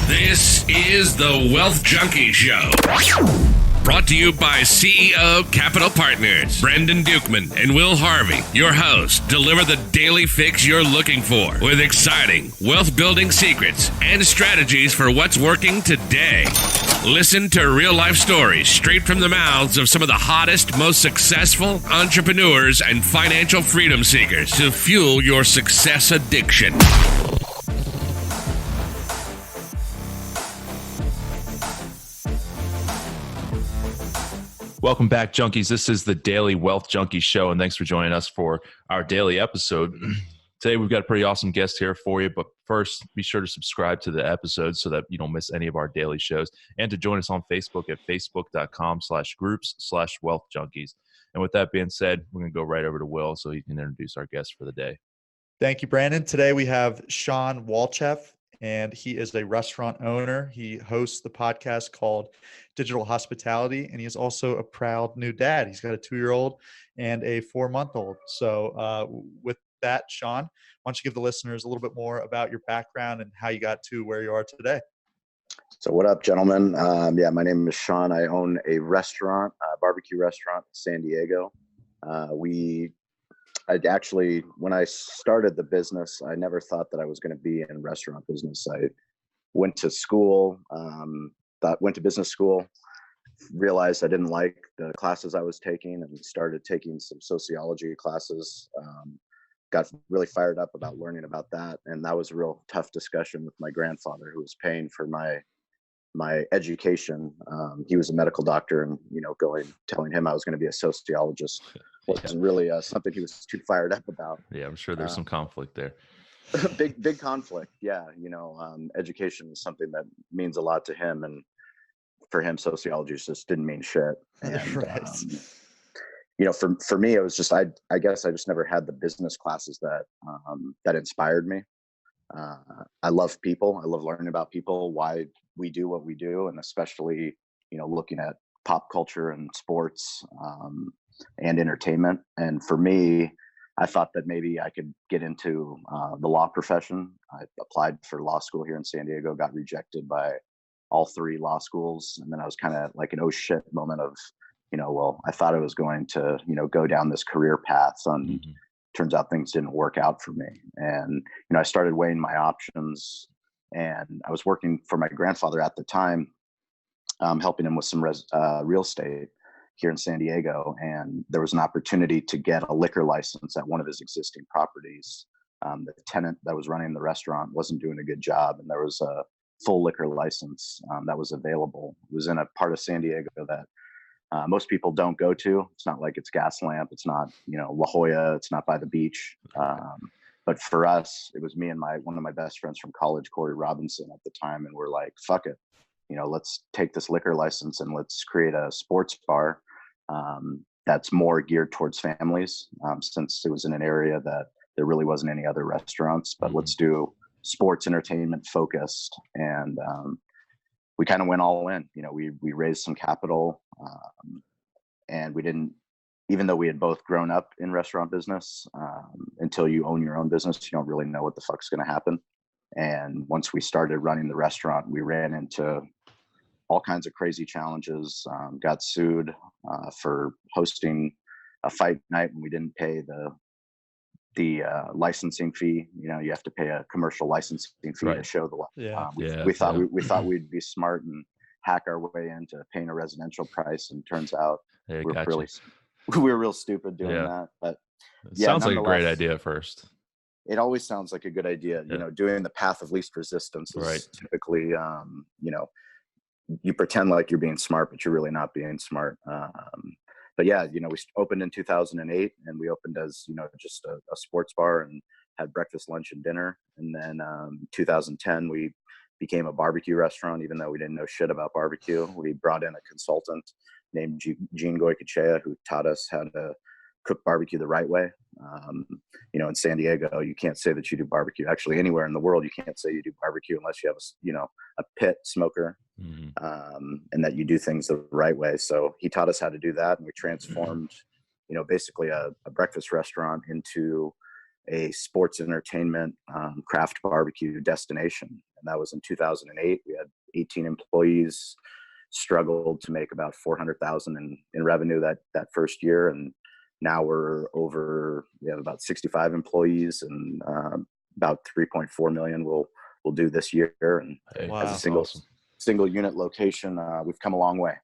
This is the Wealth Junkie Show. Brought to you by CEO Capital Partners, Brendan Dukeman and Will Harvey. Your hosts deliver the daily fix you're looking for with exciting wealth-building secrets and strategies for what's working today. Listen to real-life stories straight from the mouths of some of the hottest, most successful entrepreneurs and financial freedom seekers to fuel your success addiction. Welcome back, junkies. This is the Daily Wealth Junkie Show, and thanks for joining us for our daily episode. Today, we've got a pretty awesome guest here for you, but first, be sure to subscribe to the episode so that you don't miss any of our daily shows, and to join us on Facebook at facebook.com/groups/wealthjunkies. And with that being said, we're going to go right over to Will so he can introduce our guest for the day. Thank you, Brandon. Today, we have Shawn Walchef, and he is a restaurant owner. He hosts the podcast called Digital Hospitality, and he is also a proud new dad. He's got a 2-year-old and a 4-month-old. So with that, Shawn, why don't you give the listeners a little bit more about your background and how you got to where you are today? So what up, gentlemen? My name is Shawn. I own a restaurant, a barbecue restaurant in San Diego. When I started the business, I never thought that I was going to be in restaurant business. I went to school, went to business school, realized I didn't like the classes I was taking, and started taking some sociology classes. Got really fired up about learning about that. And that was a real tough discussion with my grandfather, who was paying for my education. He was a medical doctor, and telling him I was going to be a sociologist wasn't really something he was too fired up about. Yeah, I'm sure there's some conflict there. big conflict. Yeah. Education is something that means a lot to him, and for him, sociology just didn't mean shit. And, Right. For me, it was just, I guess I just never had the business classes that inspired me. I love people. I love learning about people, why we do what we do, and especially, looking at pop culture and sports and entertainment. And for me, I thought that maybe I could get into the law profession. I applied for law school here in San Diego, got rejected by all 3 law schools. And then I was kind of like an oh shit moment of, I thought I was going to, go down this career path, and turns out things didn't work out for me. And, I started weighing my options, and I was working for my grandfather at the time, helping him with some real estate here in San Diego. And there was an opportunity to get a liquor license at one of his existing properties. The tenant that was running the restaurant wasn't doing a good job, and there was a full liquor license that was available. It was in a part of San Diego that most people don't go to. It's not like it's Gaslamp. It's not, La Jolla. It's not by the beach. But for us, it was me and one of my best friends from college, Corey Robinson, at the time. And we're like, fuck it. Let's take this liquor license and let's create a sports bar that's more geared towards families, since it was in an area that there really wasn't any other restaurants. But let's do sports entertainment focused. And we kind of went all in. We raised some capital, and we didn't, even though we had both grown up in restaurant business, until you own your own business, you don't really know what the fuck's going to happen. And once we started running the restaurant, we ran into all kinds of crazy challenges, got sued for hosting a fight night when we didn't pay the licensing fee. You have to pay a commercial licensing fee to show the we thought we'd be smart and hack our way into paying a residential price, and turns out we were real stupid doing that. But it sounds like a great idea at first. It always sounds like a good idea. Doing the path of least resistance is typically you pretend like you're being smart, but you're really not being smart. But yeah, we opened in 2008, and we opened as, just a sports bar, and had breakfast, lunch, and dinner. And then 2010, we became a barbecue restaurant, even though we didn't know shit about barbecue. We brought in a consultant named Gene Goycochea, who taught us how to cook barbecue the right way. In San Diego, you can't say that you do barbecue. Actually, anywhere in the world, you can't say you do barbecue unless you have a pit smoker, and that you do things the right way. So he taught us how to do that, and we transformed, basically a breakfast restaurant into a sports entertainment craft barbecue destination. And that was in 2008. We had 18 employees, struggled to make about 400,000 in revenue that first year. And now we have about 65 employees, and about 3.4 million we'll do this year. And as a single unit location, we've come a long way.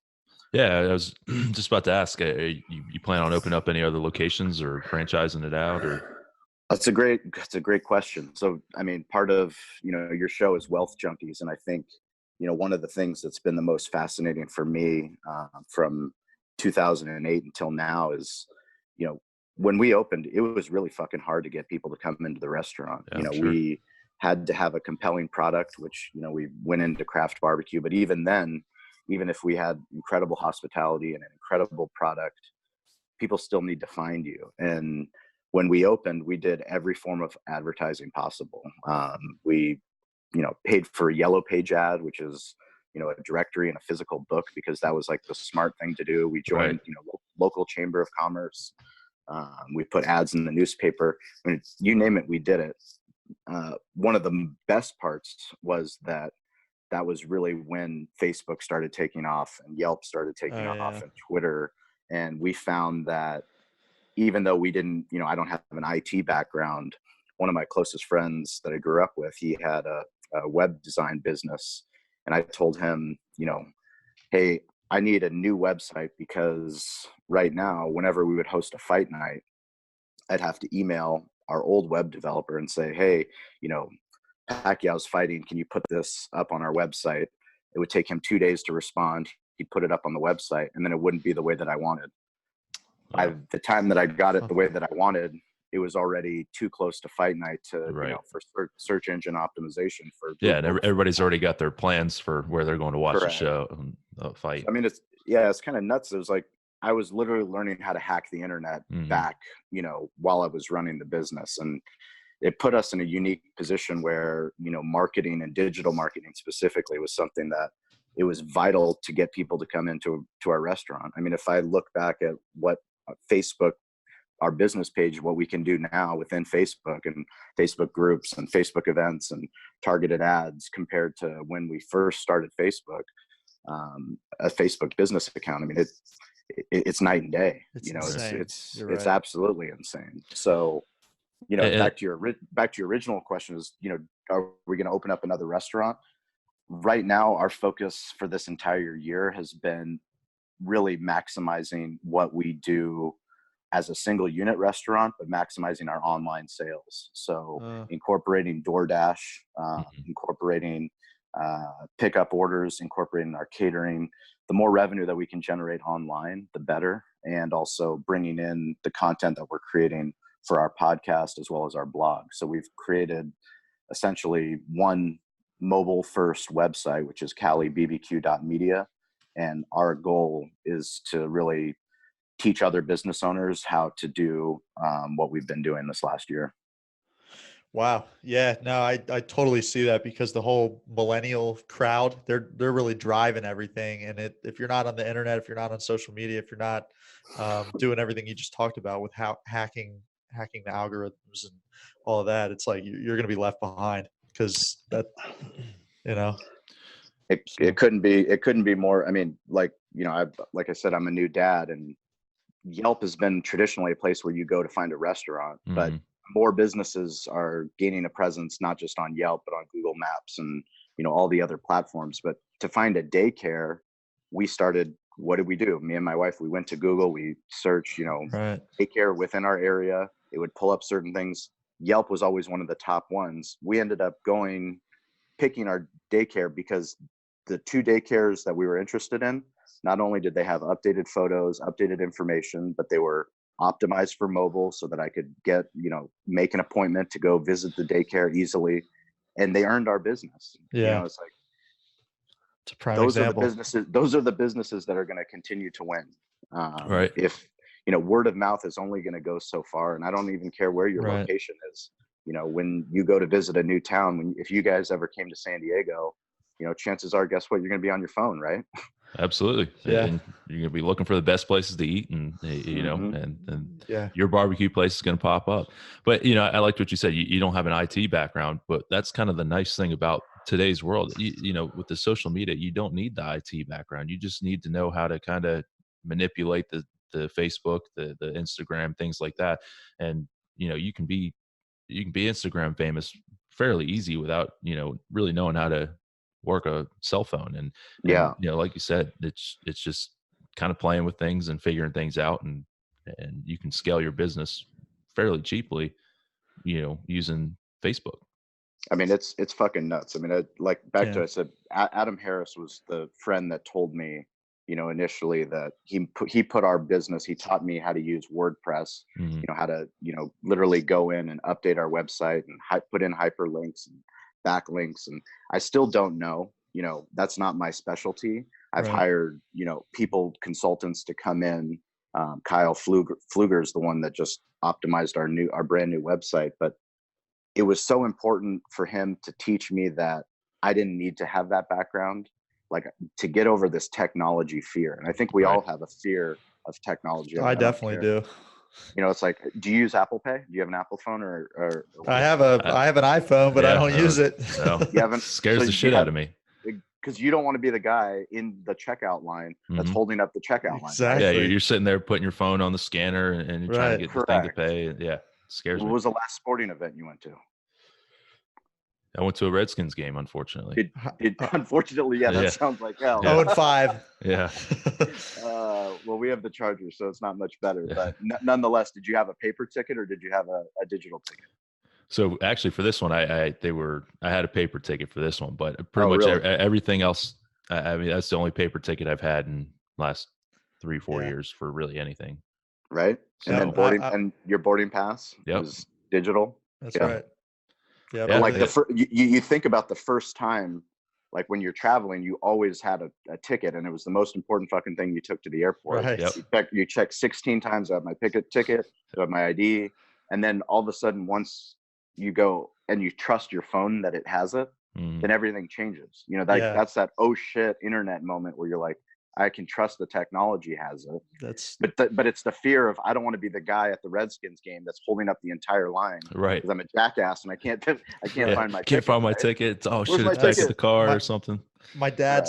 Yeah, I was just about to ask, you plan on opening up any other locations or franchising it out, or? That's a great question. So, I mean, part of, your show is Wealth Junkies. And I think, one of the things that's been the most fascinating for me from 2008 until now is, when we opened, it was really fucking hard to get people to come into the restaurant. Yeah, sure. We had to have a compelling product, which, we went into craft barbecue. But even then, even if we had incredible hospitality and an incredible product, people still need to find you. And when we opened, we did every form of advertising possible. We, paid for a yellow page ad, which is, a directory and a physical book, because that was like the smart thing to do. We joined, local chamber of commerce. We put ads in the newspaper. I mean, you name it, we did it. One of the best parts was that was really when Facebook started taking off and Yelp started taking off and Twitter. And we found that even though we didn't, I don't have an IT background, one of my closest friends that I grew up with, he had a web design business. And I told him, hey, I need a new website, because right now, whenever we would host a fight night, I'd have to email our old web developer and say, hey, Pacquiao's fighting, can you put this up on our website? It would take him 2 days to respond. He'd put it up on the website, and then it wouldn't be the way that I wanted. By the time that I got it the way that I wanted, it was already too close to fight night to, for search engine optimization for Google. Yeah, and everybody's already got their plans for where they're going to watch the show and fight. I mean, it's kind of nuts. It was like I was literally learning how to hack the internet back, while I was running the business. And it put us in a unique position where, marketing and digital marketing specifically was something that it was vital to get people to come into our restaurant. I mean, if I look back at what Facebook, our business page, what we can do now within Facebook and Facebook groups and Facebook events and targeted ads compared to when we first started Facebook, a Facebook business account. I mean, it's night and day. It's absolutely insane. So, back to your original question is, are we going to open up another restaurant? Right now, our focus for this entire year has been really maximizing what we do as a single unit restaurant, but maximizing our online sales. So incorporating DoorDash, incorporating pickup orders, incorporating our catering. The more revenue that we can generate online, the better. And also bringing in the content that we're creating for our podcast as well as our blog. So we've created essentially one mobile first website, which is calibbq.media. And our goal is to really teach other business owners how to do what we've been doing this last year. Wow. Yeah, no, I totally see that, because the whole millennial crowd, they're really driving everything. And if you're not on the internet, if you're not on social media, if you're not doing everything you just talked about with how hacking the algorithms and all of that, it's like you're going to be left behind, because that, it couldn't be more. I mean, like I said, I'm a new dad, and Yelp has been traditionally a place where you go to find a restaurant, but more businesses are gaining a presence, not just on Yelp, but on Google Maps and, all the other platforms. But to find a daycare, we started, what did we do? Me and my wife, we went to Google, we searched, daycare within our area. It would pull up certain things. Yelp was always one of the top ones. We ended up picking our daycare because the two daycares that we were interested in, not only did they have updated photos, updated information, but they were optimized for mobile so that I could make an appointment to go visit the daycare easily. And they earned our business. Yeah. It's like, it's a prime example. Those are the businesses that are going to continue to win. Right. If, word of mouth is only going to go so far, and I don't even care where your location is. When you go to visit a new town, if you guys ever came to San Diego, chances are, guess what? You're going to be on your phone, right? Absolutely. Yeah. And you're going to be looking for the best places to eat, and you know, and Yeah. your barbecue place is going to pop up. But, you know, I liked what you said. You don't have an IT background, but that's kind of the nice thing about today's world. You know, with the social media, you don't need the IT background. You just need to know how to kind of manipulate the Facebook, the Instagram, things like that. And, you know, you can be Instagram famous fairly easy without, you know, really knowing how to work a cell phone. And Yeah. you know, like you said, it's just kind of playing with things and figuring things out, and you can scale your business fairly cheaply, you know, using Facebook. I mean, it's fucking nuts. I mean, like back to Yeah. I said, Adam Harris was the friend that told me, you know, initially that he put our business. He taught me how to use WordPress. Mhm. You know, how to, you know, literally go in and update our website and put in hyperlinks and backlinks. And I still don't know. You know, that's not my specialty. I've Right. hired, you know, consultants to come in. Kyle Pfluger is the one that just optimized our brand new website, but it was so important for him to teach me that I didn't need to have that background, like to get over this technology fear. And I think we Right. all have a fear of technology. I don't definitely care. do. You know, it's like, do you use Apple Pay? Do you have an Apple phone or I have an iPhone, but I Yeah, don't use it. No, you haven't? scares So the do shit you out have- of me. Because you don't want to be the guy in the checkout line that's Mhm. holding up the checkout line. Exactly. Yeah, you're sitting there putting your phone on the scanner, and you're trying to Right. get the thing to Correct. pay. Yeah, it scares What me. was the last sporting event you went to? I went to a Redskins game, unfortunately. Unfortunately, yeah, that Yeah. sounds like hell. Yeah. 0-5. Yeah. Well, we have the Chargers, so it's not much better. Yeah. But nonetheless, did you have a paper ticket or did you have a digital ticket? So actually, for this one, I had a paper ticket for this one, but pretty Oh, much really? everything else. I mean, that's the only paper ticket I've had in last 3-4 Yeah. years for really anything. Right. And then So, and your boarding pass Yep. was digital. That's Yeah. right. Yeah. Yeah, But like it- you think about the first time, like when you're traveling, you always had a ticket, and it was the most important fucking thing you took to the airport. Right. Yep. You check 16 times. I have my ticket, I have my ID, and then all of a sudden, once you go and you trust your phone that it has it, Mhm. then everything changes. You know, Yeah. that's that oh shit internet moment where you're like, I can trust the technology has it. That's But it's the fear of I don't want to be the guy at the Redskins game that's holding up the entire line Right. because I'm a jackass and I can't find my Can't ticket. find my right? ticket. Oh, Where's should my have texted ticket? the car My- or something. my dad Right.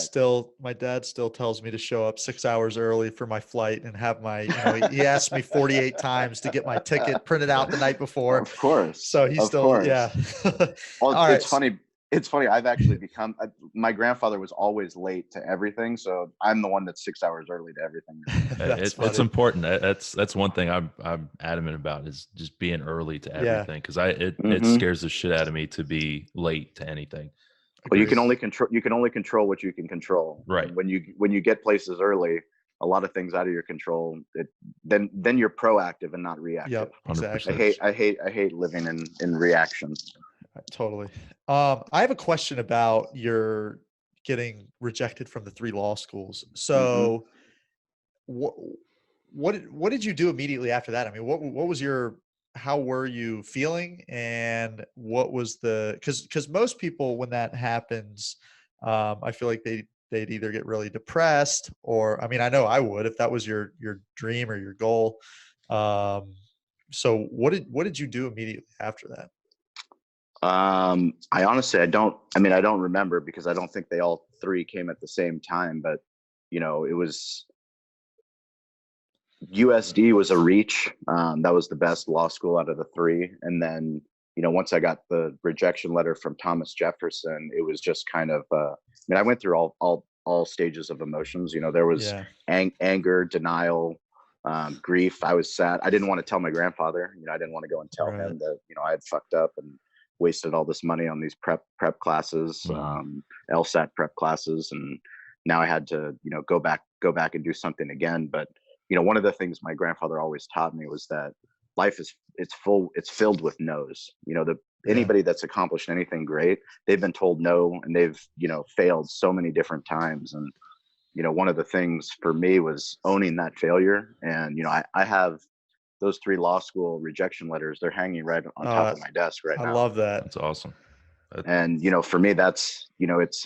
still tells me to show up 6 hours early for my flight and have my, you know, he asked me 48 times to get my ticket printed out the night before. Of course. So he's Of still, course. yeah. Well, All it's right. funny. It's funny. I've actually become. My grandfather was always late to everything, so I'm the one that's 6 hours early to everything. That's It's funny. important. That's one thing I'm adamant about is just being early to Yeah. everything, because it Mhm. scares the shit out of me to be late to anything. Well, you Agreed. can only control what you can control. Right. And when you get places early, a lot of things out of your control. Then you're proactive and not reactive. Yep. 100%. Exactly. I hate living in reaction. Totally. I have a question about your getting rejected from the 3 law schools. So what did you do immediately after that? I mean, what was how were you feeling, and what was because most people, when that happens, I feel like they'd either get really depressed, or, I mean, I know I would if that was your dream or your goal. So what did you do immediately after that? I honestly, I don't remember because I don't think they all 3 came at the same time, but you know, it was USD was a reach. That was the best law school out of the 3. And then, you know, once I got the rejection letter from Thomas Jefferson, it was just kind of, I went through all stages of emotions. You know, there was Yeah. anger, denial, grief. I was sad. I didn't want to tell my grandfather. You know, I didn't want to go and tell Right. him that, you know, I had fucked up and wasted all this money on these prep classes, LSAT prep classes, and now I had to, you know, go back and do something again. But you know, one of the things my grandfather always taught me was that life it's filled with no's. You know, anybody that's accomplished anything great, they've been told no, and they've, you know, failed so many different times. And you know, one of the things for me was owning that failure. And you know, I have those 3 law school rejection letters. They're hanging right on top of my desk right I now. love that. That's awesome. And, for me, that's,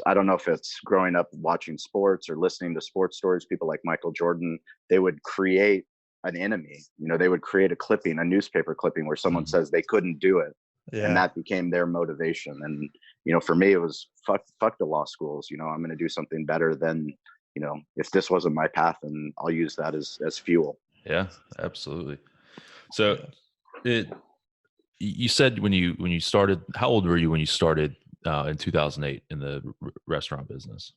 I don't know if it's growing up watching sports or listening to sports stories, people like Michael Jordan, they would create an enemy, they would create a newspaper clipping where someone says they couldn't do it. Yeah. And that became their motivation. And, for me, it was fuck the law schools. I'm going to do something better than, if this wasn't my path, and I'll use that as fuel. Yeah, absolutely. So you said when you started, how old were you when you started in 2008 in the restaurant business?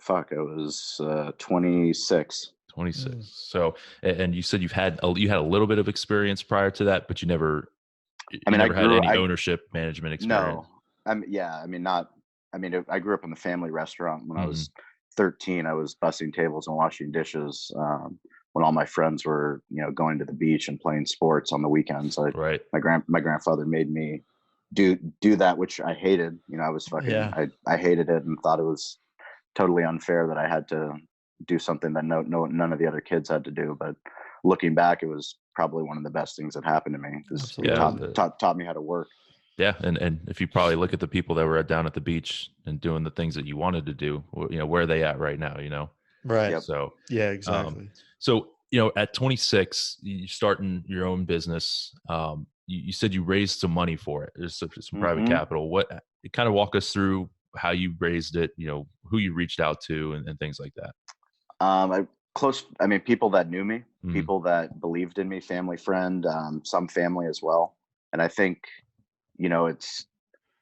I was 26. 26. So, and you said you had a little bit of experience prior to that, but you never had any ownership management experience. No, I grew up in the family restaurant. When I was 13, I was bussing tables and washing dishes. When all my friends were, going to the beach and playing sports on the weekends. Right. My grandfather made me do that, which I hated. I was I hated it and thought it was totally unfair that I had to do something that none of the other kids had to do. But looking back, it was probably one of the best things that happened to me, because it taught me how to work. Yeah. And if you probably look at the people that were down at the beach and doing the things that you wanted to do, where are they at right now, Right. Yep. So, yeah, exactly. So, at 26, you're starting your own business. You said you raised some money for it. There's some private capital. Kind of walk us through how you raised it, who you reached out to and things like that. People that knew me, people that believed in me, family, friend, some family as well. And I think,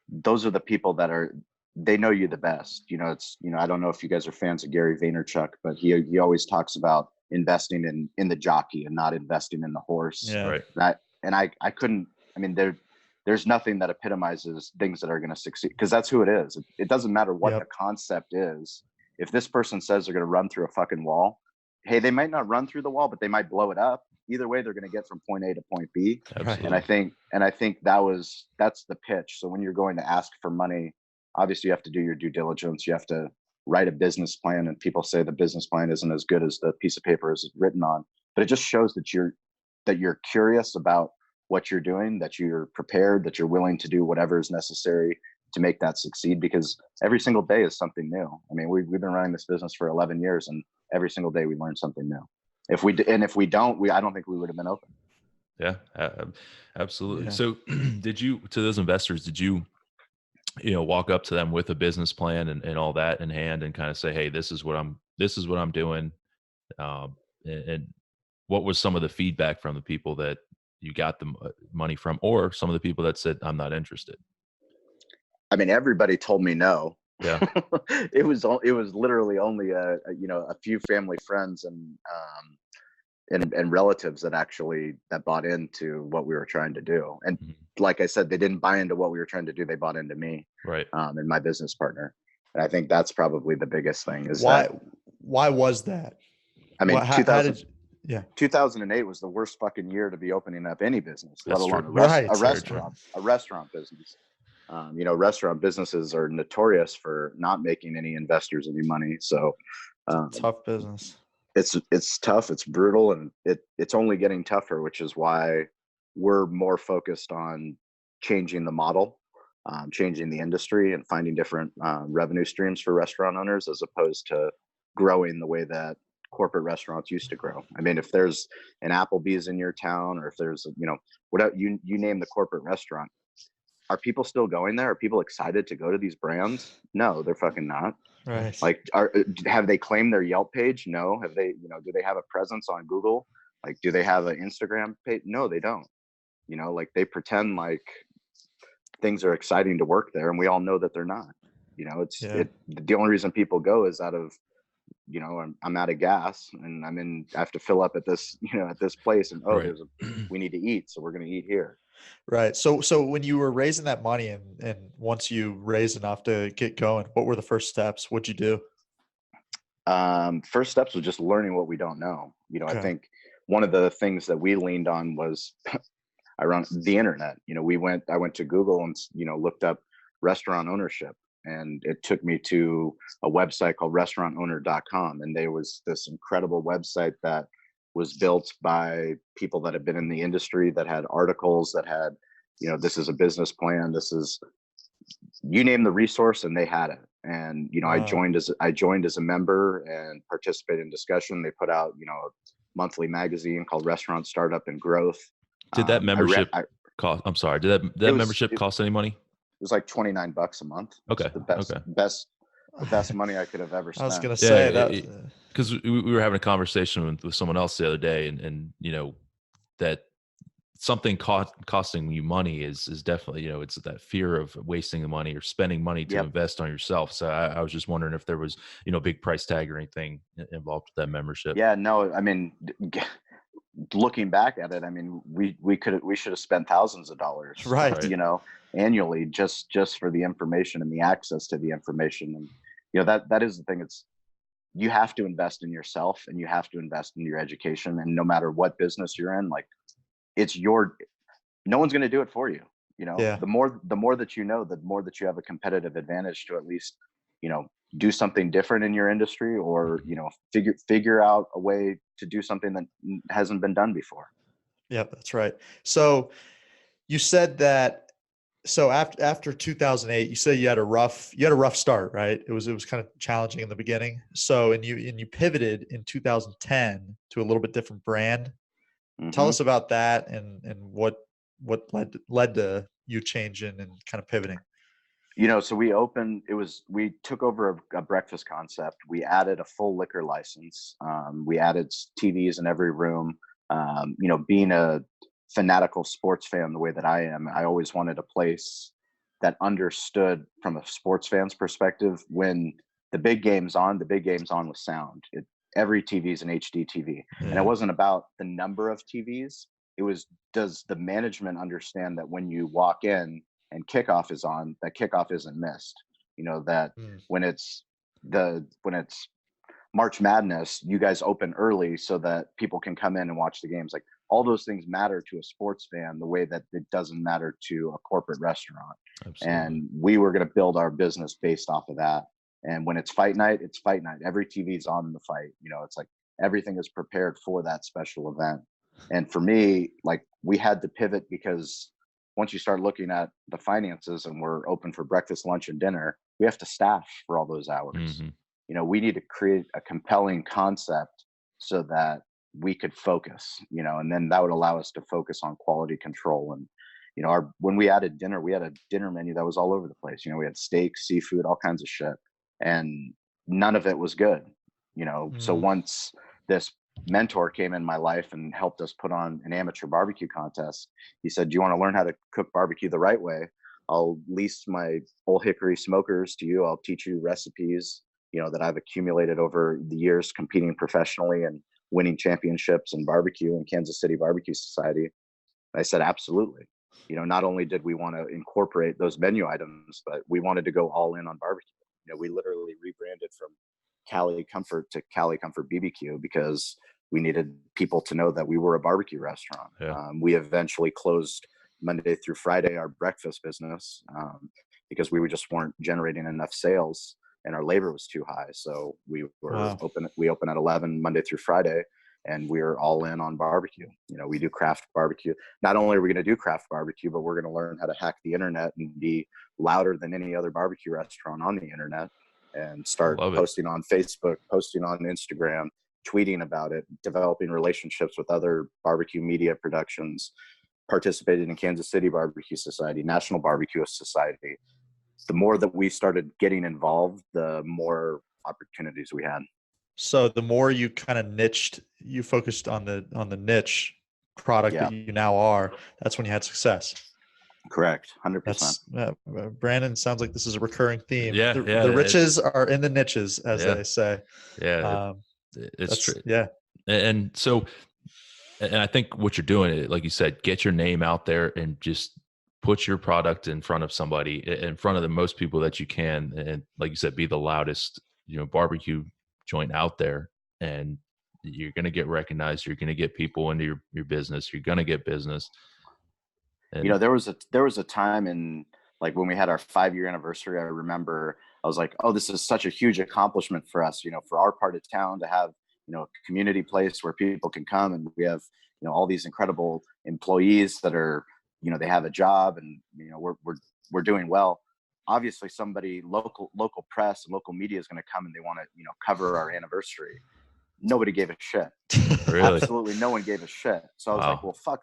those are the people that they know you the best. I don't know if you guys are fans of Gary Vaynerchuk, but he always talks about investing in the jockey and not investing in the horse. Yeah. Right. I couldn't, there's nothing that epitomizes things that are going to succeed, because that's who it is. It doesn't matter what the concept is. If this person says they're going to run through a fucking wall, hey, they might not run through the wall, but they might blow it up. Either way, they're going to get from point A to point B. Absolutely. And I think that's the pitch. So when you're going to ask for money, obviously you have to do your due diligence. You have to write a business plan, and people say the business plan isn't as good as the piece of paper is written on, but it just shows that you're curious about what you're doing, that you're prepared, that you're willing to do whatever is necessary to make that succeed, because every single day is something new. We've been running this business for 11 years, and every single day we learn something new. If we don't, I don't think we would have been open. Yeah, absolutely. Yeah. So to those investors, did you walk up to them with a business plan and all that in hand and kind of say, hey, this is what I'm doing? And what was some of the feedback from the people that you got the money from, or some of the people that said, I'm not interested? Everybody told me no. Yeah. It was literally only a few family friends and relatives that bought into what we were trying to do. And like I said, they didn't buy into what we were trying to do. They bought into me, right? And my business partner. And I think that's probably the biggest thing. Is why was that? 2008 was the worst fucking year to be opening up any business, That's let alone a restaurant business. Restaurant businesses are notorious for not making any investors any money. So tough business. It's tough, it's brutal, and it's only getting tougher, which is why we're more focused on changing the model, changing the industry, and finding different revenue streams for restaurant owners, as opposed to growing the way that corporate restaurants used to grow. If there's an Applebee's in your town, or if there's whatever you name the corporate restaurant, are people still going there? Are people excited to go to these brands? No, they're fucking not. Right. Have they claimed their Yelp page? No. Have they, do they have a presence on Google? Do they have an Instagram page? No, they don't. They pretend like things are exciting to work there, and we all know that they're not. The only reason people go is out of, I'm out of gas, and I have to fill up at this, at this place, and right. we need to eat, so we're going to eat here. Right. So when you were raising that money, and once you raised enough to get going, what were the first steps? What'd you do? First steps was just learning what we don't know. Okay. I think one of the things that we leaned on was around the internet. I went to Google and, looked up restaurant ownership, and it took me to a website called restaurantowner.com. And there was this incredible website that was built by people that have been in the industry, that had articles that had, this is a business plan. This is you name the resource and they had it. And, you know, I joined as a member and participated in discussion. They put out, you know, a monthly magazine called Restaurant Startup and Growth. Did that membership cost? I'm sorry. Did that membership cost any money? It was like $29 a month. Okay. The best money I could have ever spent. I was going to say that because we were having a conversation with someone else the other day, and you know that something costing you money is definitely, you know, it's that fear of wasting the money or spending money to invest on yourself. So I was just wondering if there was, you know, a big price tag or anything involved with that membership. Yeah, no, I mean, looking back at it, I mean, we should have spent thousands of dollars, right, you know, annually just for the information and the access to the information. And, you know, that is the thing. It's, you have to invest in yourself and you have to invest in your education. And no matter what business you're in, like, no one's going to do it for you. You know, the more that you know, the more that you have a competitive advantage to at least, you know, do something different in your industry, or, you know, figure out a way to do something that hasn't been done before. Yeah, that's right. So you said that, so after 2008, you said you had a rough start, right? It was kind of challenging in the beginning. So, and you pivoted in 2010 to a little bit different brand. Tell us about that and what led to you changing and kind of pivoting. You know, so we took over a breakfast concept. We added a full liquor license. We added TVs in every room. You know, being a fanatical sports fan the way that I am, I always wanted a place that understood from a sports fan's perspective, when the big game's on with sound. Every TV is an HD TV. And it wasn't about the number of TVs. It was, does the management understand that when you walk in and kickoff is on, that kickoff isn't missed? You know, that when it's March Madness, you guys open early so that people can come in and watch the games. Like, all those things matter to a sports fan the way that it doesn't matter to a corporate restaurant. Absolutely. And we were going to build our business based off of that. And when it's fight night, it's fight night. Every TV's on in the fight. You know, it's like everything is prepared for that special event. And for me, like, we had to pivot because once you start looking at the finances and we're open for breakfast, lunch, and dinner, we have to staff for all those hours. You know, we need to create a compelling concept so that we could focus, you know, and then that would allow us to focus on quality control. And, you know, when we added dinner, we had a dinner menu that was all over the place. You know, we had steak, seafood, all kinds of shit. And none of it was good, you know. So once this mentor came in my life and helped us put on an amateur barbecue contest, he said, "Do you want to learn how to cook barbecue the right way? I'll lease my Old Hickory smokers to you. I'll teach you recipes, you know, that I've accumulated over the years competing professionally and winning championships in barbecue in Kansas City Barbecue Society." And I said, absolutely. You know, not only did we want to incorporate those menu items, but we wanted to go all in on barbecue. You know, we literally rebranded from Cali Comfort to Cali Comfort BBQ because we needed people to know that we were a barbecue restaurant. We eventually closed Monday through Friday our breakfast business because we just weren't generating enough sales and our labor was too high. So we were open. We open at 11 Monday through Friday, and we're all in on barbecue. You know, we do craft barbecue. Not only are we going to do craft barbecue, but we're going to learn how to hack the internet and be louder than any other barbecue restaurant on the internet, and start posting on Facebook, posting on Instagram, tweeting about it, developing relationships with other barbecue media productions, participated in Kansas City Barbecue Society, National Barbecue Society. The more that we started getting involved, the more opportunities we had. So the more you kind of you focused on the niche product that you now are, that's when you had success. Correct. 100%. Brandon, sounds like this is a recurring theme. The riches are in the niches, as they say. Yeah. It's true. Yeah. And so, and I think what you're doing, like you said, get your name out there and just put your product in front of somebody, in front of the most people that you can. And like you said, be the loudest, you know, barbecue joint out there, and you're going to get recognized. You're going to get people into your business. You're going to get business. And, you know, there was a time in, like, when we had our 5-year anniversary, I remember I was like, oh, this is such a huge accomplishment for us, you know, for our part of town to have, you know, a community place where people can come, and we have, you know, all these incredible employees that are, you know, they have a job, and, you know, we're doing well. obviously somebody local press and local media is going to come and they want to, you know, cover our anniversary. Nobody gave a shit. Really? Absolutely no one gave a shit. So I was like, Wow. well,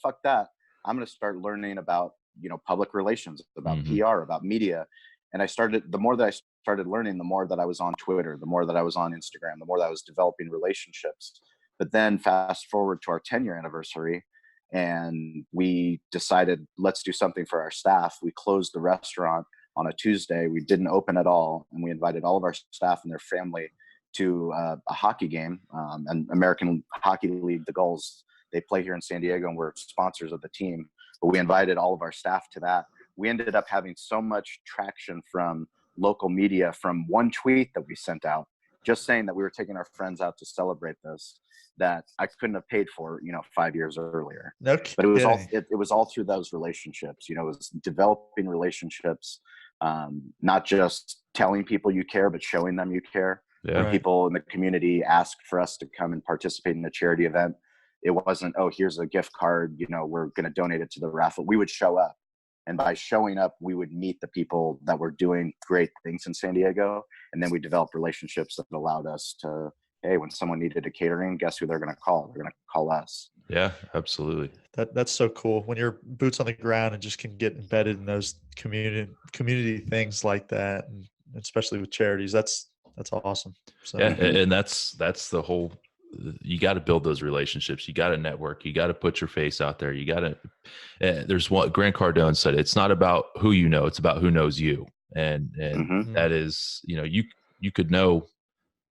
fuck that. I'm going to start learning about, you know, public relations, about Mhm. PR, about media. And the more that I started learning, the more that I was on Twitter, the more that I was on Instagram, the more that I was developing relationships. But then fast forward to our 10-year anniversary, and we decided, let's do something for our staff. We closed the restaurant on a Tuesday. We didn't open at all. And we invited all of our staff and their family to a hockey game, and American Hockey League, the Gulls. They play here in San Diego, and we're sponsors of the team. But we invited all of our staff to that. We ended up having so much traction from local media from one tweet that we sent out, just saying that we were taking our friends out to celebrate this, that I couldn't have paid for, you know, 5 years earlier. No But it was all kidding. it was all through those relationships. You know, it was developing relationships, not just telling people you care, but showing them you care. Yeah. When Right. people in the community asked for us to come and participate in a charity event, it wasn't, oh, here's a gift card, you know, we're going to donate it to the raffle. We would show up. And by showing up, we would meet the people that were doing great things in San Diego. And then we developed relationships that allowed us to, hey, when someone needed a catering, guess who they're going to call? They're going to call us. Yeah, absolutely. That's so cool when you're boots on the ground and just can get embedded in those community things like that, and especially with charities. That's awesome. So Yeah, and that's the whole. You got to build those relationships. You got to network. You got to put your face out there. You got to. There's what Grant Cardone said. It's not about who you know. It's about who knows you. And Mhm. that is, you know, you could know,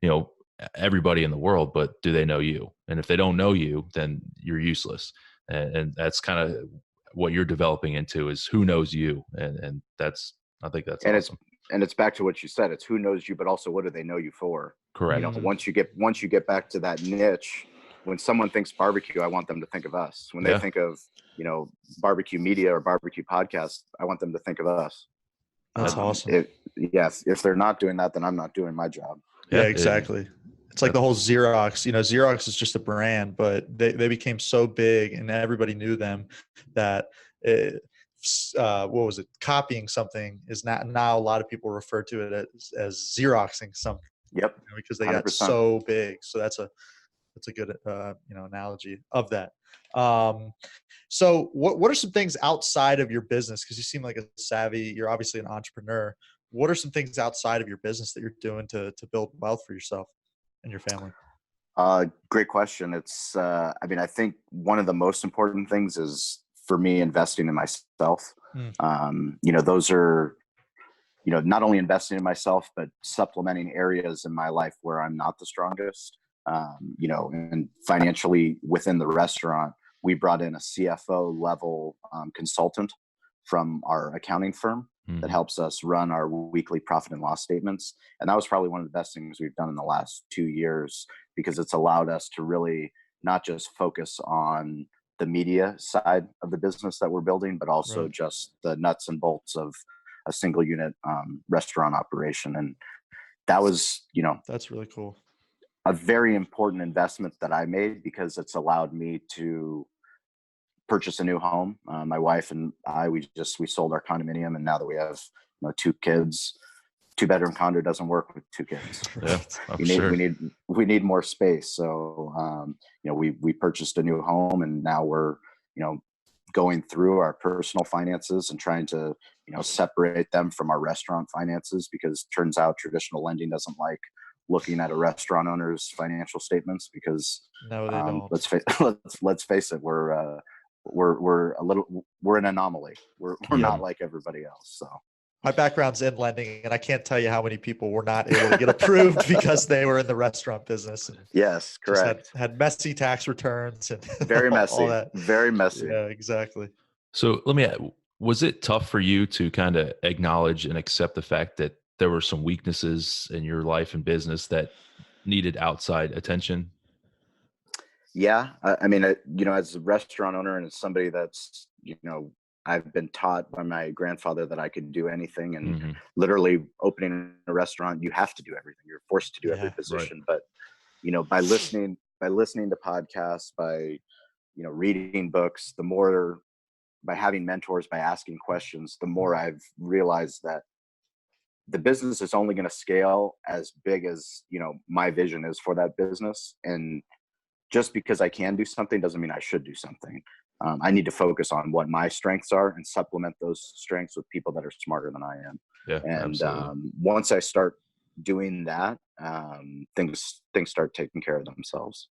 you know, everybody in the world, but do they know you? And if they don't know you, then you're useless. And that's kind of what you're developing into, is who knows you. And that's, I think that's And awesome. it's back to what you said. It's who knows you, but also what do they know you for? You know, Correct. Mm. once you get back to that niche, when someone thinks barbecue, I want them to think of us. When they Yeah. think of, you know, barbecue media or barbecue podcast, I want them to think of us. That's awesome. If they're not doing that, then I'm not doing my job. Yeah, Yeah, exactly. It's like the whole Xerox. You know, Xerox is just a brand, but they became so big and everybody knew them that what was it? Copying something is not now. A lot of people refer to it as Xeroxing something, Yep. you know, because they got 100%. so big. So that's a good you know, analogy of that. Um, so what are some things outside of your business? Because you seem like a savvy. You're obviously an entrepreneur. What are some things outside of your business that you're doing to build wealth for yourself and your family? Great question. It's, I mean, I think one of the most important things is for me investing in myself. Mm. You know, those are, you know, not only investing in myself, but supplementing areas in my life where I'm not the strongest. You know, and financially within the restaurant, we brought in a CFO level consultant from our accounting firm that Mhm. helps us run our weekly profit and loss statements. And that was probably one of the best things we've done in the last 2 years, because it's allowed us to really not just focus on the media side of the business that we're building, but also Right. just the nuts and bolts of a single unit restaurant operation. And that was, you know, That's really cool. a very important investment that I made, because it's allowed me to purchase a new home. My wife and I, we sold our condominium, and now that we have, you know, 2 kids, 2-bedroom condo doesn't work with 2 kids. Yeah, Right. I'm We sure. need more space. So you know, we purchased a new home, and now we're, you know, going through our personal finances and trying to, you know, separate them from our restaurant finances, because it turns out traditional lending doesn't like looking at a restaurant owner's financial statements, because No, they don't. let's face it, we're an anomaly. We're Yeah. not like everybody else. So My background's in lending, and I can't tell you how many people were not able to get approved because they were in the restaurant business and yes, just correct. had messy tax returns and Very all messy. that. Very messy. Yeah, exactly. So let me ask, was it tough for you to kind of acknowledge and accept the fact that there were some weaknesses in your life and business that needed outside attention? Yeah, I mean, you know, as a restaurant owner and as somebody that's, you know, I've been taught by my grandfather that I could do anything, and Mhm. literally opening a restaurant, you have to do everything. You're forced to do every Yeah. position. But you know, by listening to podcasts, by, you know, reading books, the more, by having mentors, by asking questions, the more I've realized that the business is only going to scale as big as, my vision is for that business. And just because I can do something doesn't mean I should do something. I need to focus on what my strengths are and supplement those strengths with people that are smarter than I am. Yeah, And absolutely. once I start doing that, things start taking care of themselves.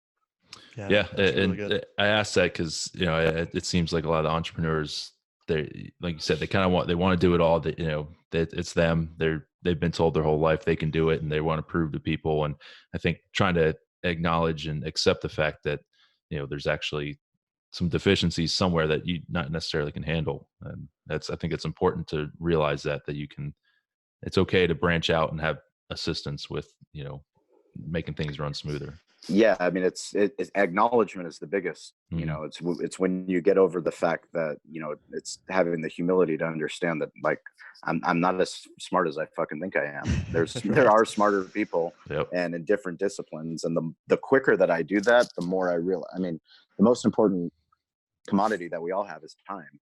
Yeah, that's really and good. I asked that because it seems like a lot of the entrepreneurs, they, like you said, they kind of want to do it all. That it's them. They've been told their whole life they can do it, and they want to prove to people. And I think trying to acknowledge and accept the fact that there's actually some deficiencies somewhere that you not necessarily can handle, and I think it's important to realize that you can. It's okay to branch out and have assistance with making things run smoother. Yeah, I mean, it's acknowledgement is the biggest. Mhm. It's when you get over the fact that it's having the humility to understand that, like, I'm not as smart as I fucking think I am. There Right. are smarter people, Yep. and in different disciplines, and the quicker that I do that, the more I realize. I mean, the most important commodity that we all have is time.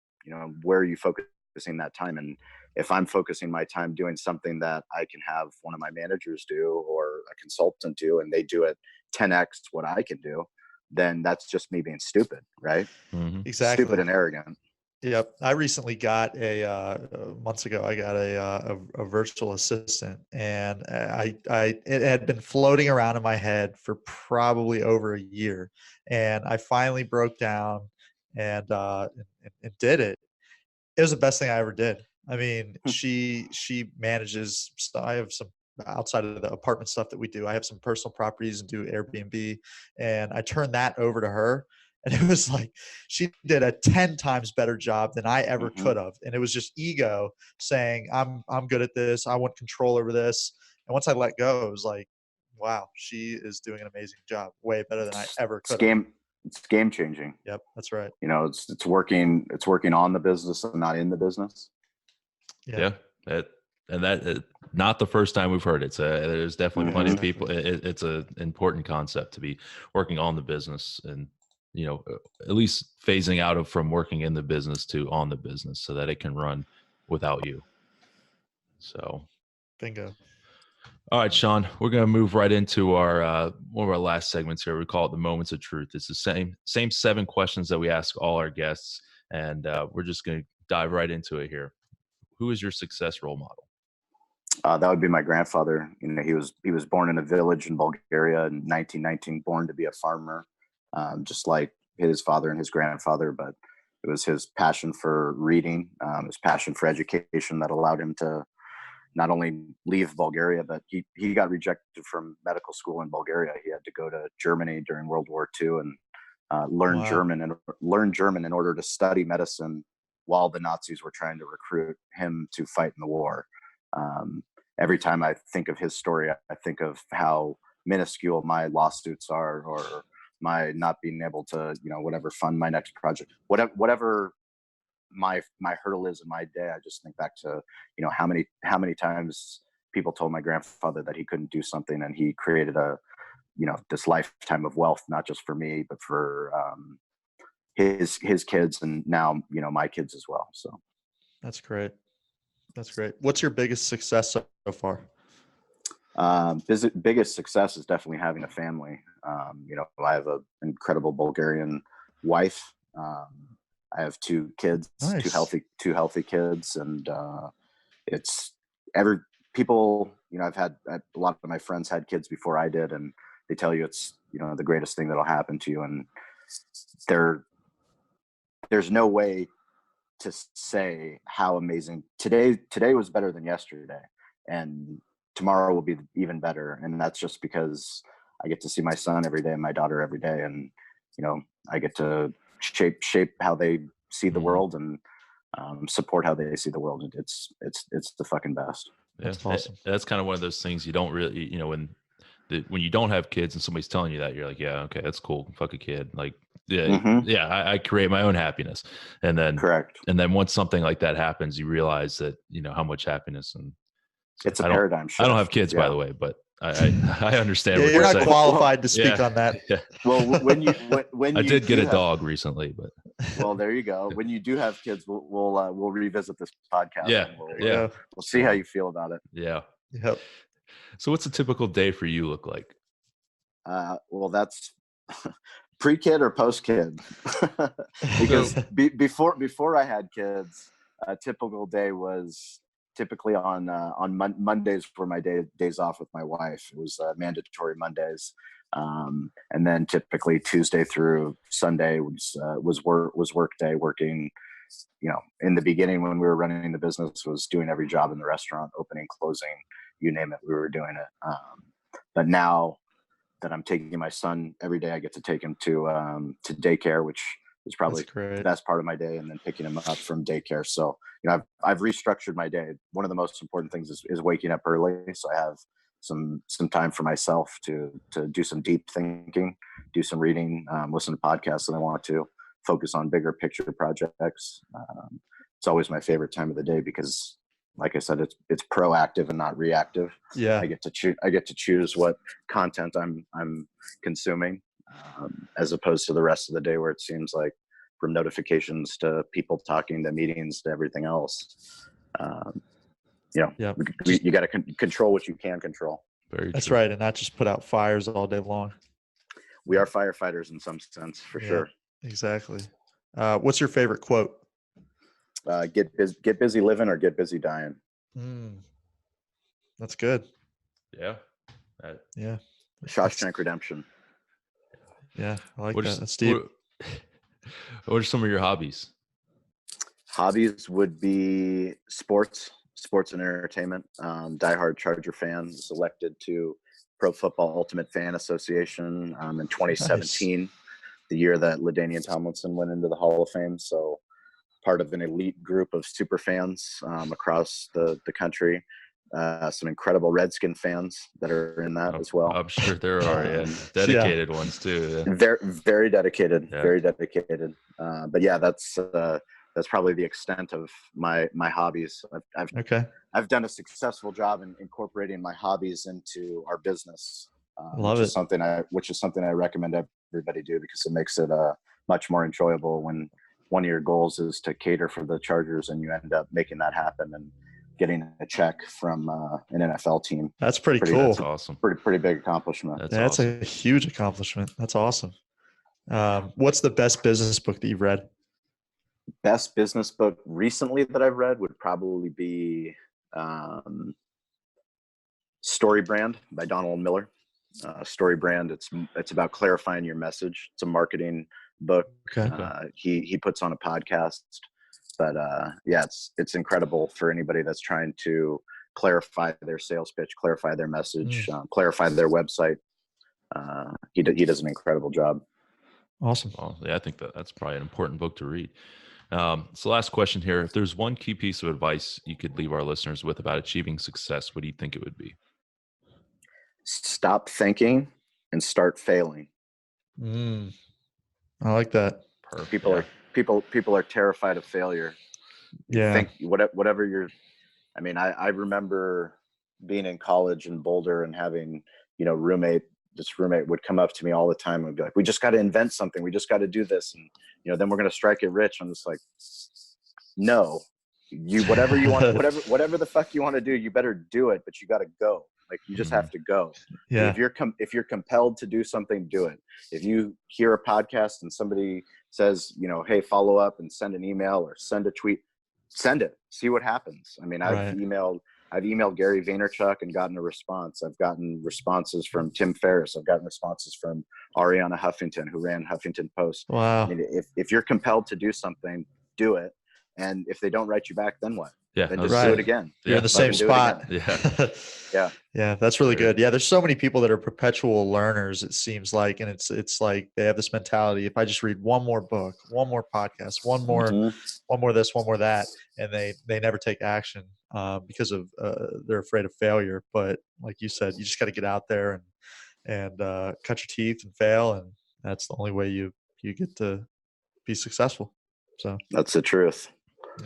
Where are you focusing that time? And if I'm focusing my time doing something that I can have one of my managers do or a consultant do, and they do it 10x what I can do, then that's just me being stupid, right? Hmm. Stupid Exactly. and arrogant. Yep. I recently got months ago, I got a virtual assistant, and it had been floating around in my head for probably over a year. And I finally broke down and did it. It was the best thing I ever did. I mean, she manages. So I have some outside of the apartment stuff that we do. I have some personal properties and do Airbnb, and I turned that over to her. And it was like she did a 10 times better job than I ever Hmm. could have. And it was just ego saying, I'm good at this. I want control over this. And once I let go, it was like, wow, she is doing an amazing job, way better than I ever It's could have. game changing. Yep, that's right. It's working on the business and not in the business. Yeah, Yeah, not the first time we've heard it. So there's definitely plenty of exactly. people. It's an important concept to be working on the business, and at least phasing out of from working in the business to on the business, so that it can run without you. So, Bingo. all right, Shawn, we're going to move right into our one of our last segments here. We call it the moments of truth. It's the same 7 questions that we ask all our guests, and we're just going to dive right into it here. Who is your success role model? That would be my grandfather. He was born in a village in Bulgaria in 1919, born to be a farmer, just like his father and his grandfather. But it was his passion for reading, his passion for education that allowed him to not only leave Bulgaria, but he got rejected from medical school in Bulgaria. He had to go to Germany during World War II and learn Wow. German in order to study medicine while the Nazis were trying to recruit him to fight in the war. Um, every time I think of his story, I think of how minuscule my lawsuits are, or my not being able to, whatever, fund my next project, whatever my hurdle is in my day. I just think back to, how many times people told my grandfather that he couldn't do something, and he created this lifetime of wealth, not just for me, but for his kids, and now my kids as well. So That's great. That's great. What's your biggest success so far? biggest success is definitely having a family. I have an incredible Bulgarian wife. I have 2 kids, Nice. two healthy kids, and it's every people. I've had a lot of my friends had kids before I did, and they tell you it's the greatest thing that'll happen to you, and there there's no way to say how amazing today was better than yesterday, and tomorrow will be even better. And that's just because I get to see my son every day and my daughter every day, and I get to shape how they see the Mhm. world, and support how they see the world. And it's the fucking best. Yeah, That's awesome. that's kind of one of those things you don't really, when you don't have kids and somebody's telling you that, you're like, yeah, okay, that's cool. Fuck a kid. Like, yeah, Hmm. yeah, I create my own happiness, and then Correct. once something like that happens, you realize that how much happiness. And so It's a paradigm I don't have shift. kids, by Yeah. the way, but I understand Yeah, what you're not saying. qualified to speak Yeah. on that. Yeah. Well, when I you did get do a have, dog recently, but well, there you go. When you do have kids, we'll revisit this podcast. yeah, And There yeah, you go. we'll see how you feel about it. yeah. Yep. So what's a typical day for you look like? Well, that's pre-kid or post-kid, because before I had kids, a typical day was typically on Mondays were my days off with my wife. It was mandatory Mondays, and then typically Tuesday through Sunday was work day. Working, in the beginning when we were running the business, was doing every job in the restaurant, opening, closing, you name it, we were doing it. But now that I'm taking my son every day, I get to take him to daycare, which is probably the best part of my day, and then picking him up from daycare. So, I've restructured my day. One of the most important things is waking up early, so I have some time for myself to do some deep thinking, do some reading, listen to podcasts that I want to, focus on bigger picture projects. It's always my favorite time of the day because, like I said, it's proactive and not reactive. Yeah. I get to choose what content I'm consuming, as opposed to the rest of the day where it seems like, from notifications to people talking to meetings to everything else, you got to control what you can control. That's true. right, and not just put out fires all day long. We are firefighters in some sense, for sure. Exactly. What's your favorite quote? Get busy living or get busy dying. That's good. Yeah. Yeah. Shawshank Redemption. Yeah, I like that. That's deep. What are some of your hobbies? Hobbies would be sports and entertainment. Diehard Charger fan, was elected to Pro Football Ultimate Fan Association in 2017, nice. The year that LaDainian Tomlinson went into the Hall of Fame. So part of an elite group of super fans across the country. Some incredible Redskin fans that are in that as well. I'm sure there are dedicated ones too. Yeah. Very, very dedicated, very dedicated. But yeah, that's probably the extent of my hobbies. I've done a successful job in incorporating my hobbies into our business, which is something I recommend everybody do, because it makes it much more enjoyable when one of your goals is to cater for the Chargers and you end up making that happen and getting a check from an NFL team. That's pretty cool. That's awesome. Pretty big accomplishment. That's awesome. A huge accomplishment. That's awesome. What's the best business book that you've read? Best business book recently that I've read would probably be Story Brand by Donald Miller. Story Brand. It's about clarifying your message. It's a marketing book. Okay. He puts on a podcast. But it's incredible for anybody that's trying to clarify their sales pitch, clarify their message, clarify their website. He does an incredible job. Awesome. Well, I think that's probably an important book to read. So last question here. If there's one key piece of advice you could leave our listeners with about achieving success, what do you think it would be? Stop thinking and start failing. I like that. Perfect. People are terrified of failure. Yeah. Think whatever you're. I mean, I remember being in college in Boulder and having, this roommate would come up to me all the time and be like, "We just got to invent something. We just got to do this, and then we're going to strike it rich." I'm just like, no, whatever you want, whatever the fuck you want to do, you better do it. But you got to go. Like, you just have to go. Yeah. If you're compelled to do something, do it. If you hear a podcast and somebody says, hey, follow up and send an email or send a tweet, send it. See what happens. I mean, I've emailed Gary Vaynerchuk and gotten a response. I've gotten responses from Tim Ferriss. I've gotten responses from Ariana Huffington, who ran Huffington Post. Wow. I mean, if you're compelled to do something, do it. And if they don't write you back, then what? Yeah, then just do it again. You're in the same spot. Yeah. Yeah, that's really good. Yeah, there's so many people that are perpetual learners, it seems like, and it's like they have this mentality: if I just read one more book, one more podcast, one more this, one more that, and they never take action because of they're afraid of failure. But like you said, you just got to get out there and cut your teeth and fail, and that's the only way you get to be successful. So that's the truth.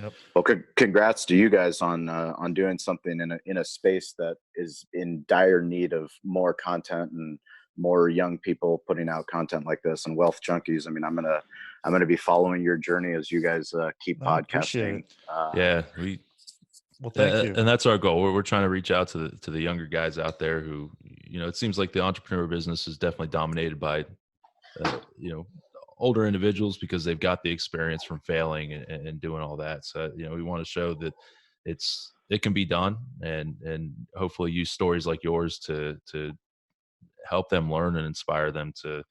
Yep. Well, congrats to you guys on doing something in a space that is in dire need of more content and more young people putting out content like this. And Wealth Junkies, I mean, I'm gonna be following your journey as you guys keep podcasting. Well, thank you. And that's our goal. We're trying to reach out to the younger guys out there who, it seems like the entrepreneur business is definitely dominated by, older individuals because they've got the experience from failing and doing all that. So, we want to show that it can be done and hopefully use stories like yours to help them learn and inspire them to,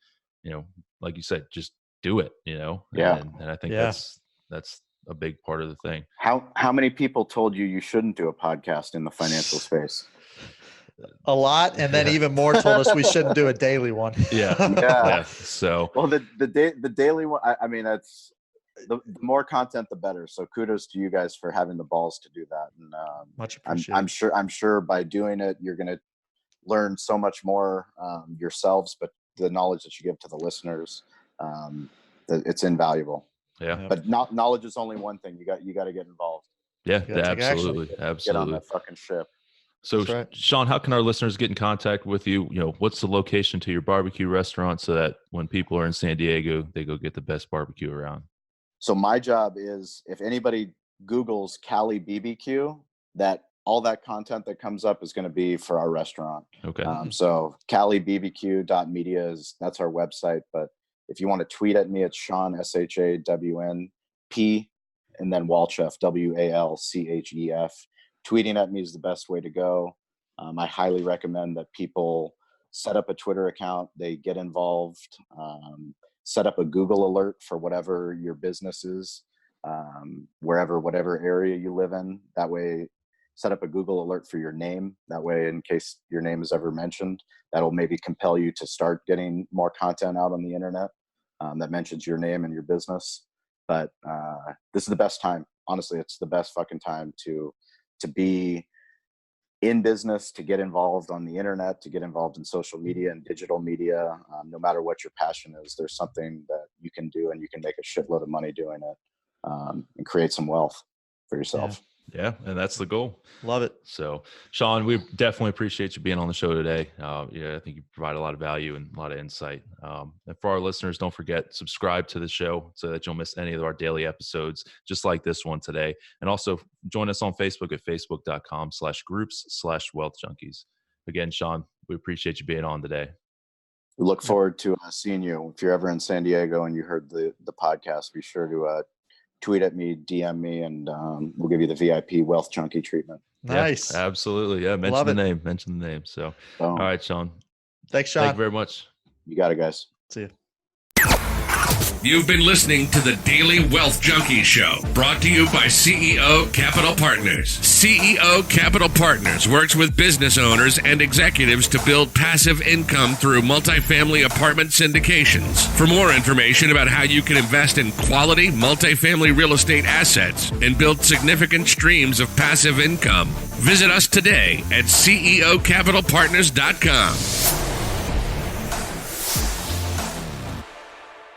like you said, just do it, Yeah. And I think that's a big part of the thing. How many people told you shouldn't do a podcast in the financial space? A lot, and then even more told us we shouldn't do a daily one. Yeah. So, well, the daily one. I mean, that's the more content, the better. So, kudos to you guys for having the balls to do that. And much appreciated. I'm sure by doing it, you're going to learn so much more yourselves, but the knowledge that you give to the listeners, it's invaluable. Yeah. But knowledge is only one thing. You got to get involved. Yeah, absolutely. Get on that fucking ship. So, right. Shawn, how can our listeners get in contact with you? What's the location to your barbecue restaurant so that when people are in San Diego, they go get the best barbecue around? So my job is, if anybody Googles Cali BBQ, that all that content that comes up is going to be for our restaurant. Okay. So calibbq.media that's our website. But if you want to tweet at me, it's Shawn, SHAWNP, and then Walchef, WALCHEF. Tweeting at me is the best way to go. I highly recommend that people set up a Twitter account. They get involved, set up a Google alert for whatever your business is, whatever area you live in. That way, set up a Google alert for your name. That way, in case your name is ever mentioned, that'll maybe compel you to start getting more content out on the internet that mentions your name and your business. But this is the best time. Honestly, it's the best fucking time to be in business, to get involved on the internet, to get involved in social media and digital media. No matter what your passion is, there's something that you can do and you can make a shitload of money doing it and create some wealth for yourself. Yeah, and that's the goal. Love it. So, Shawn, we definitely appreciate you being on the show today. I think you provide a lot of value and a lot of insight. And for our listeners, don't forget, subscribe to the show so that you'll miss any of our daily episodes, just like this one today. And also join us on Facebook at facebook.com/groups/wealthjunkies. Again, Shawn, we appreciate you being on today. We look forward to seeing you. If you're ever in San Diego and you heard the podcast, be sure to tweet at me, DM me, and we'll give you the VIP Wealth Junkie treatment. Nice. Yeah, absolutely. Yeah. Mention the name. So, all right, Shawn. Thanks, Shawn. Thank you very much. You got it, guys. See you. You've been listening to the Daily Wealth Junkie Show, brought to you by CEO Capital Partners. CEO Capital Partners works with business owners and executives to build passive income through multifamily apartment syndications. For more information about how you can invest in quality multifamily real estate assets and build significant streams of passive income, visit us today at ceocapitalpartners.com.